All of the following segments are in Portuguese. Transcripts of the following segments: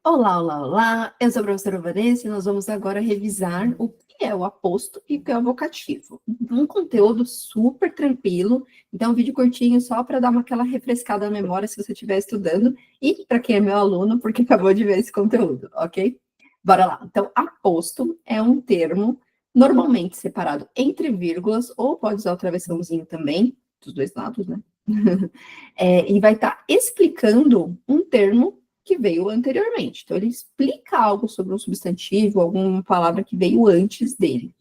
Olá, olá, olá! Eu sou a professora Vanessa e nós vamos agora revisar o que é o aposto e o que é o vocativo. Um conteúdo super tranquilo, então um vídeo curtinho só para dar aquela refrescada na memória se você estiver estudando e para quem é meu aluno, porque acabou de ver esse conteúdo, ok? Bora lá! Então, aposto é um termo normalmente separado entre vírgulas, ou pode usar o travessãozinho também, dos dois lados, né? E vai estar explicando um termo que veio anteriormente. Então, ele explica algo sobre um substantivo, alguma palavra que veio antes dele,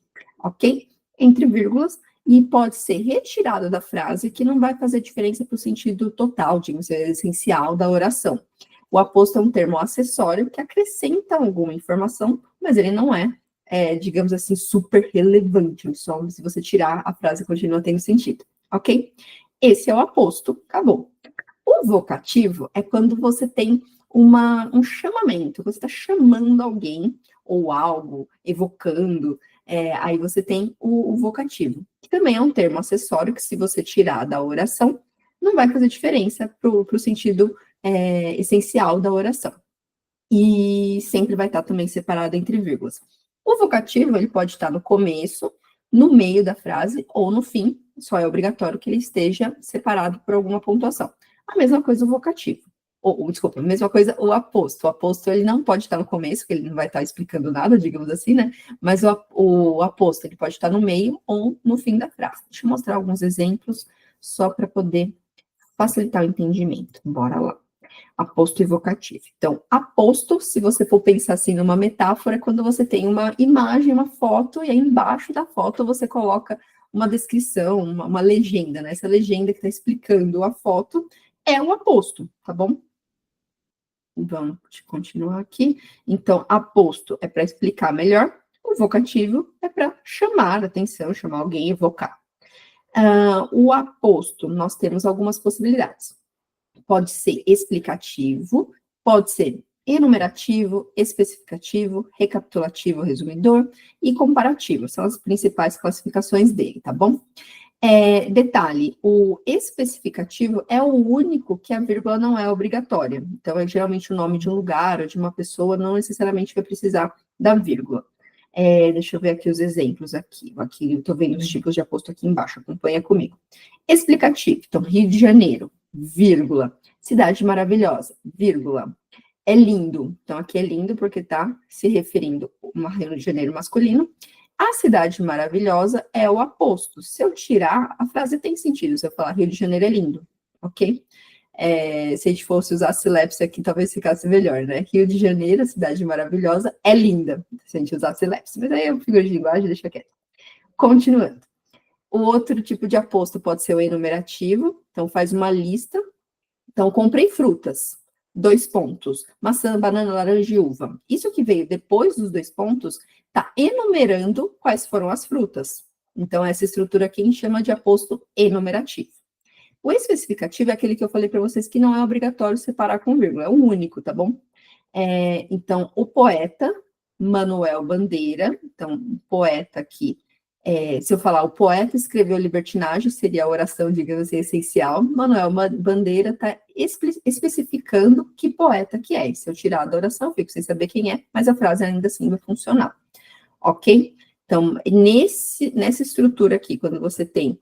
ok? Entre vírgulas, e pode ser retirado da frase, que não vai fazer diferença para o sentido total, digamos, essencial da oração. O aposto é um termo acessório que acrescenta alguma informação, mas ele não digamos assim, super relevante. Só se você tirar, a frase continua tendo sentido, ok? Esse é o aposto, acabou. O vocativo é quando você tem um chamamento, você está chamando alguém ou algo, evocando, aí você tem o vocativo, que também é um termo acessório que, se você tirar da oração, não vai fazer diferença para o sentido essencial da oração. E sempre vai estar também separado entre vírgulas. O vocativo, ele pode estar no começo, no meio da frase ou no fim, só é obrigatório que ele esteja separado por alguma pontuação. A mesma coisa o vocativo. Desculpa, a mesma coisa o aposto. O aposto, ele não pode estar no começo, porque ele não vai estar explicando nada, digamos assim, né? Mas o aposto, ele pode estar no meio ou no fim da frase. Deixa eu mostrar alguns exemplos, só para poder facilitar o entendimento. Bora lá. Aposto e vocativo. Então, aposto, se você for pensar assim numa metáfora, é quando você tem uma imagem, uma foto, e aí embaixo da foto você coloca uma descrição, uma legenda, né? Essa legenda que está explicando a foto é o aposto, tá bom? Vamos continuar aqui. Então, aposto é para explicar melhor, o vocativo é para chamar a atenção, chamar alguém, evocar. O aposto, nós temos algumas possibilidades. Pode ser explicativo, pode ser enumerativo, especificativo, recapitulativo, resumidor e comparativo. São as principais classificações dele, tá bom? Detalhe, o especificativo é o único que a vírgula não é obrigatória. Então, é geralmente o nome de um lugar ou de uma pessoa, não necessariamente vai precisar da vírgula. Deixa eu ver aqui os exemplos aqui. Aqui eu estou vendo os tipos de aposto aqui embaixo, acompanha comigo. Explicativo, então, Rio de Janeiro, vírgula. Cidade maravilhosa, vírgula. É lindo, então aqui é lindo porque está se referindo a Rio de Janeiro masculino. A cidade maravilhosa é o aposto. Se eu tirar, a frase tem sentido. Se eu falar Rio de Janeiro é lindo, ok? Se a gente fosse usar silepse aqui, talvez ficasse melhor, né? Rio de Janeiro, a cidade maravilhosa, é linda. Se a gente usar silepse. Mas aí é figura de linguagem, deixa quieto. Continuando. O outro tipo de aposto pode ser o enumerativo. Então, faz uma lista. Então, comprei frutas. 2 pontos. Maçã, banana, laranja e uva. Isso que veio depois dos 2 pontos está enumerando quais foram as frutas. Então, essa estrutura aqui a gente chama de aposto enumerativo. O especificativo é aquele que eu falei para vocês que não é obrigatório separar com vírgula, é o único, tá bom? Então, o poeta Manuel Bandeira, então, o poeta aqui, se eu falar o poeta escreveu libertinagem, seria a oração, digamos assim, essencial. Manuel Bandeira está especificando que poeta que é. E se eu tirar da oração, fico sem saber quem é, mas a frase ainda assim vai funcionar. Ok? Então, nessa estrutura aqui, quando você tem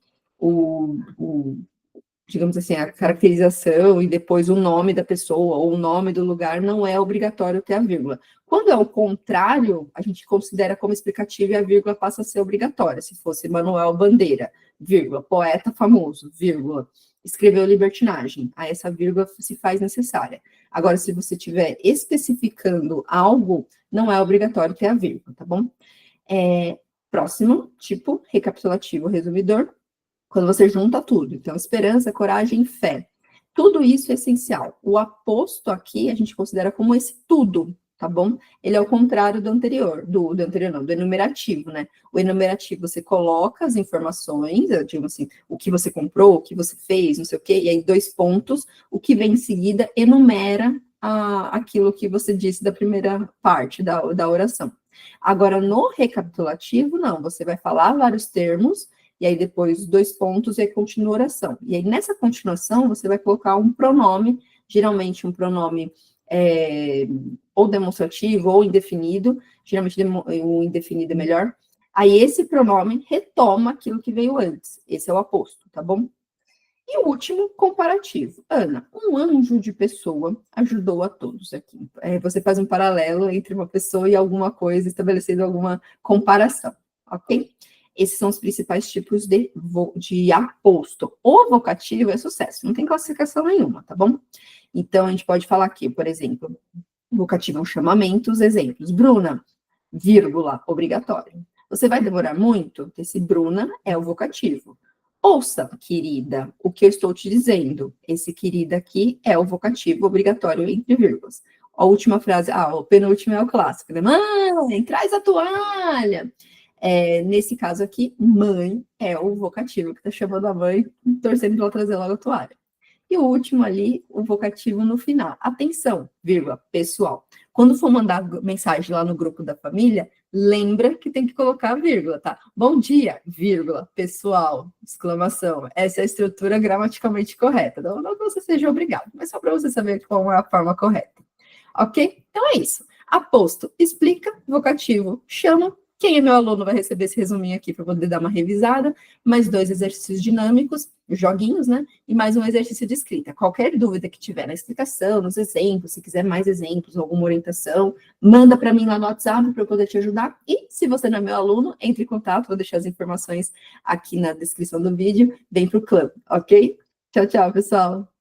digamos assim, a caracterização e depois o nome da pessoa ou o nome do lugar, não é obrigatório ter a vírgula. Quando é o contrário, a gente considera como explicativo e a vírgula passa a ser obrigatória. Se fosse Manuel Bandeira, vírgula, poeta famoso, vírgula, escreveu libertinagem, aí essa vírgula se faz necessária. Agora, se você estiver especificando algo, não é obrigatório ter a vírgula, tá bom? Próximo, tipo, recapitulativo, resumidor, quando você junta tudo. Então, esperança, coragem e fé. Tudo isso é essencial. O aposto aqui, a gente considera como esse tudo, tá bom? Ele é o contrário do anterior, do enumerativo, né? O enumerativo, você coloca as informações, eu digo assim, o que você comprou, o que você fez, não sei o quê, e aí 2 pontos, o que vem em seguida enumera aquilo que você disse da primeira parte da oração. Agora, no recapitulativo, não, você vai falar vários termos, e aí depois 2 pontos, e aí continua a oração. E aí nessa continuação, você vai colocar um pronome, geralmente um pronome ou demonstrativo ou indefinido, geralmente o indefinido é melhor. Aí esse pronome retoma aquilo que veio antes. Esse é o aposto, tá bom? E o último, comparativo. Ana, um anjo de pessoa ajudou a todos aqui. Você faz um paralelo entre uma pessoa e alguma coisa, estabelecendo alguma comparação, ok? Esses são os principais tipos de aposto. O vocativo é sucesso, não tem classificação nenhuma, tá bom? Então, a gente pode falar aqui, por exemplo, vocativo é um chamamento, os exemplos. Bruna, vírgula, obrigatório. Você vai demorar muito? Esse Bruna é o vocativo. Ouça, querida, o que eu estou te dizendo. Esse querida aqui é o vocativo obrigatório entre vírgulas. A última frase, o penúltimo é o clássico, né? Mãe, traz a toalha. Nesse caso aqui, mãe é o vocativo que está chamando a mãe, torcendo para ela trazer logo a toalha. E o último ali, o vocativo no final. Atenção, vírgula, pessoal. Quando for mandar mensagem lá no grupo da família, lembra que tem que colocar vírgula, tá? Bom dia, vírgula, pessoal, exclamação. Essa é a estrutura gramaticalmente correta. Não que você seja obrigado, mas só para você saber qual é a forma correta. Ok? Então é isso. Aposto, explica, vocativo, chama. Quem é meu aluno vai receber esse resuminho aqui para poder dar uma revisada, mais 2 exercícios dinâmicos, joguinhos, né? E mais um exercício de escrita. Qualquer dúvida que tiver na explicação, nos exemplos, se quiser mais exemplos, alguma orientação, manda para mim lá no WhatsApp para eu poder te ajudar. E se você não é meu aluno, entre em contato, vou deixar as informações aqui na descrição do vídeo, vem para o clã, ok? Tchau, tchau, pessoal!